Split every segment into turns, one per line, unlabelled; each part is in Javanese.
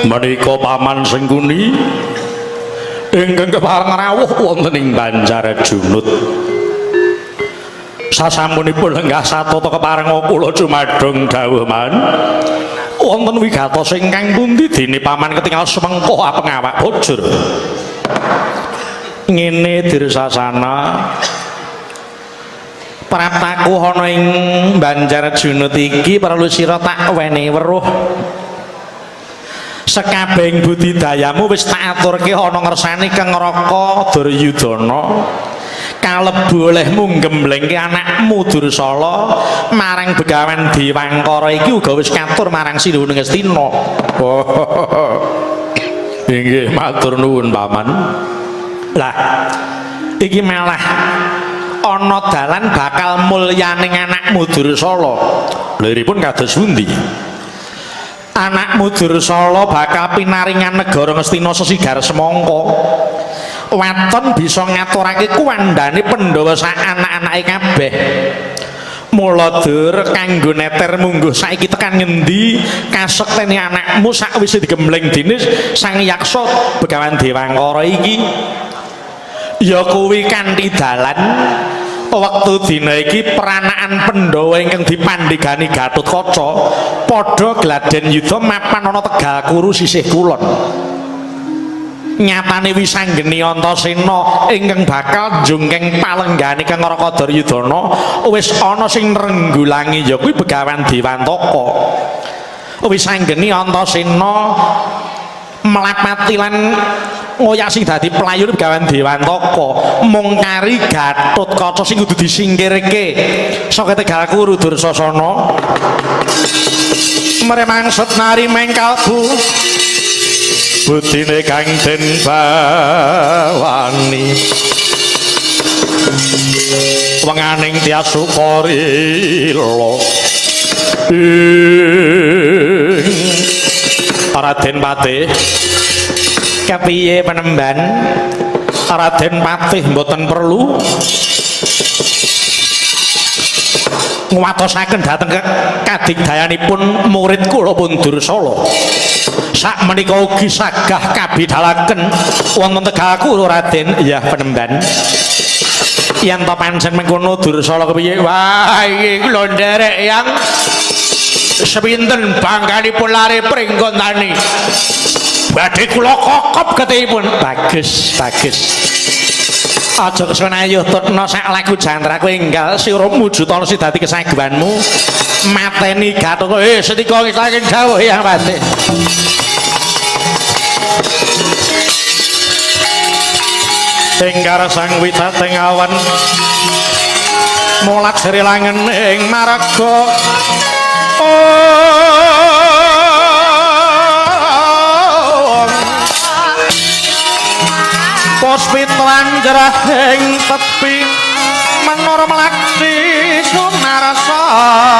menika paman Sengkuni ingkang kepareng rawuh wonten ing Banjarjunut. Sasampunipun lenggah satata kepareng kula jumadhong dawuh man wonten wigatos ingkang pundi dene paman ketingal semengko apeng awak bojor. Ngene Dirsasana prataku ana ing Banjarjunut iki perlu sira tak wenehi weruh. Sekabehing budidayamu wis tak aturke ana ngersani Kang Raka Duryudana. Kalebu olehmu nggemblengke anakmu Dursala marang Begawan Dewangkara iki uga wis katur marang Sinuhun Ngastina. Inggih matur nuwun paman. Lah iki malah ana dalan bakal mulyaning anakmu Dursala. Liripun kados pundi? Anakmu Dursala bakal pinaringan negara Ngastina sesigar semangka. Waton bisa ngaturake kuwandane Pandhawa sak anak-anake kabeh. Mula Dur kanggo neter mungguh saiki tekan ngendi kasektene anakmu sakwise digembleng dinis Sang Yaksa Begawan Dewangkara iki. Ya kuwi kanthi dalan wektu dina iki peranakan Pandhawa ingkang dipandhegani Gatotkaca padha gladen yuda mapan ana Tegal Kuru sisih kulon. Nyatane wisanggeni Antasena ingkang bakal njungkeng palenggane Kang Raka Duryudana wis ana sing nrenggulangi ya kuwi Begawan Dewantaka. Wisanggeni Antasena melapati lan ngoyak sing dadi pelayur Begawan Dewantaka mung kari Gatotkaca sing kudu disingkirke saka Tegal Kuru Dursasana. Mremangsut nari mengkalbu budine kang den bawani wenganing Tyasukarila Raden Patih kepiye penemban? Raden Patih mboten perlu nguwatosaken dhateng kadigdayanipun murid kula pun Dursala. Sak menika ugi sagah kabidhalaken wonten Tegal Kuru Raden. Iya penemban. Yen to pancen mengkono Dursala kepiye? Wah iki kula nderek yang sepinten bangganipun lare pringgontani. Badhe kula kokop getihipun. Bagus, bagus. Aja kesenayuh tutna sak laku jantraku enggal sira mujudana sing dadi kesaguhanmu mateni Gatotkaca. Setika saking dawuh Hyang Patih. Enggar sang witateng awan mulat sri langen ing marga Puspitran jerah ing tepi menur mlaksi sunarsana.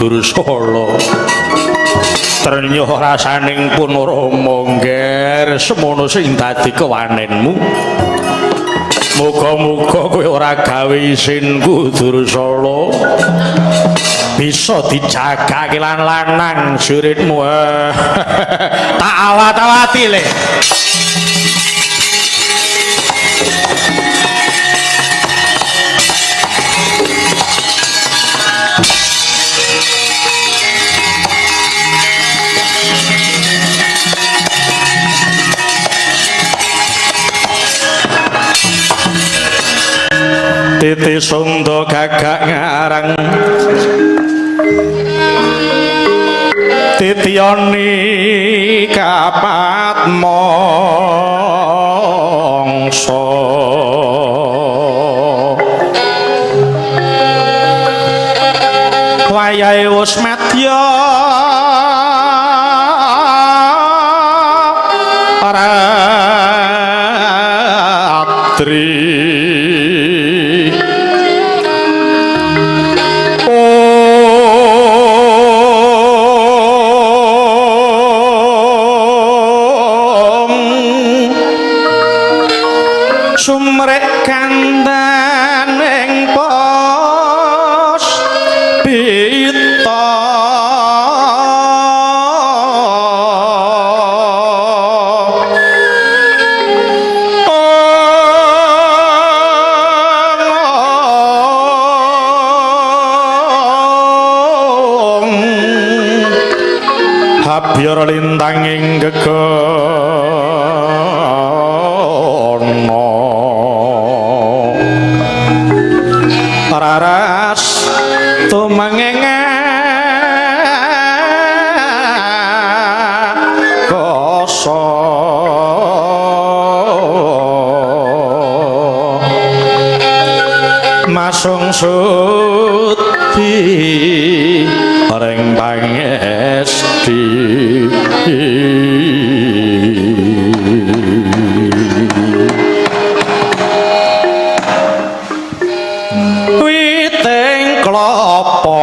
Dursala trenyuh rasaning pun Rama ngger semono sing dadi kewanenmu. Muga-muga kowe ora gawe isinku Dursala bisa dijagake lan lanang juritmu. Tak awat-awati le. titi sunda gagak ngarang titioni kapat mongso wayahe wis madya ratri sumrek kandan ing pos pita habyor lintang ing gegono raras tumangenga koso masung suti reng pangesti witing klopo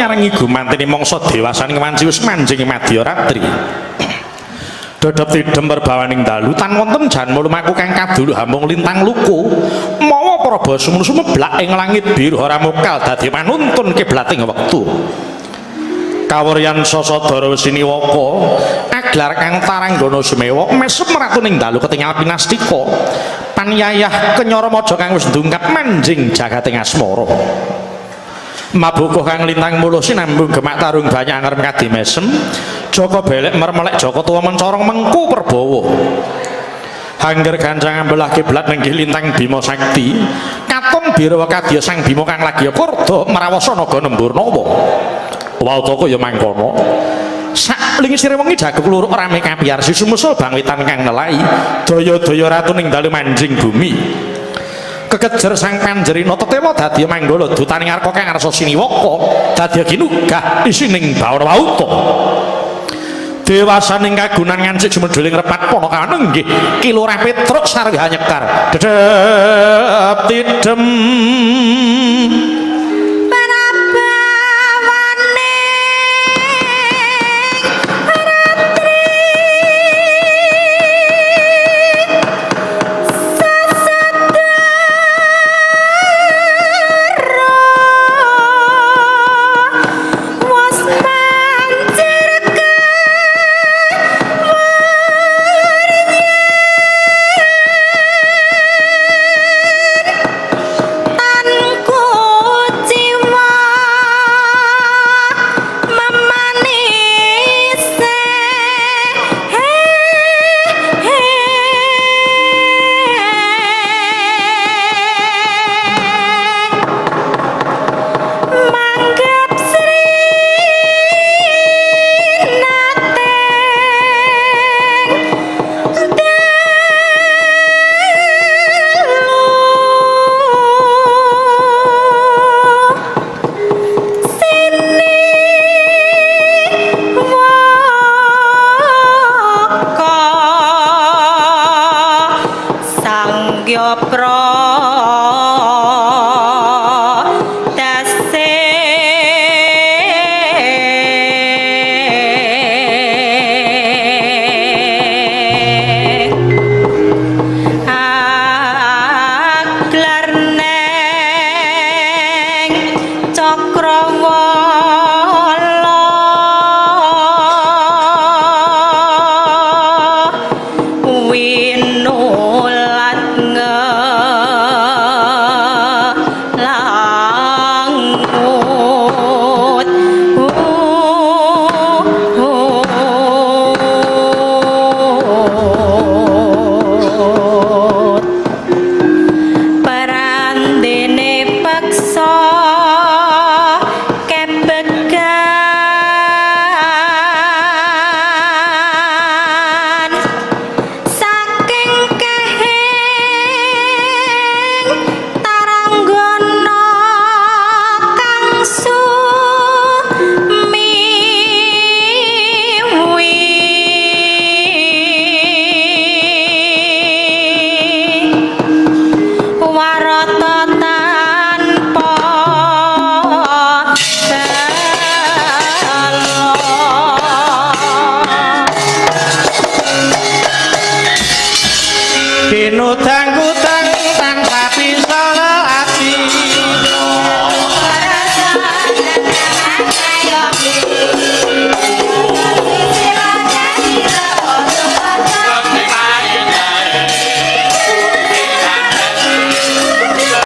nyarengi gumantine mangsa dewasan kewanci wis manjing madya ratri dodop tidem perbawaning dalu tan wonten jan lumaku kang kadulu hambung lintang luku mawa Prabu sumeblak ing langit biru ora mokal dadi manuntun kiblating wektu kawuryan Sasadara Siniwaka aglar kang taranggana sumewa mesem ratuning dalu ketingal pinastika panyayah kenyaramaja kang wis ndungkap manjing jagating asmara mabukuh kang lintang muluh sinambung gemak tarung banyak ngarep kadi mesem Jaka belek mermelek Jaka tuwa mencorong mengku Prabawa hangger gancang ambelah kiblat nenggih lintang Bima Sakti katon birawa kadya sang Bima kang lagi kurda marawasa naga Nemburnama wawtaka ya mangkono sak lingsire wengi jaguk luruk rame kapiyarsi sumusul bangwitan kang nelai daya-daya ratu ning dalu manjing bumi kekejer sang Panjerina Tetewa dadi manggala dutaning Arka kang ngarsa Siniwaka dadi kinugah isining Bawrawauta dewasaning kagunan ngancik jumedhuling repat Panakawan nggih Kilurah Petruk sarga nyekar dedep tidem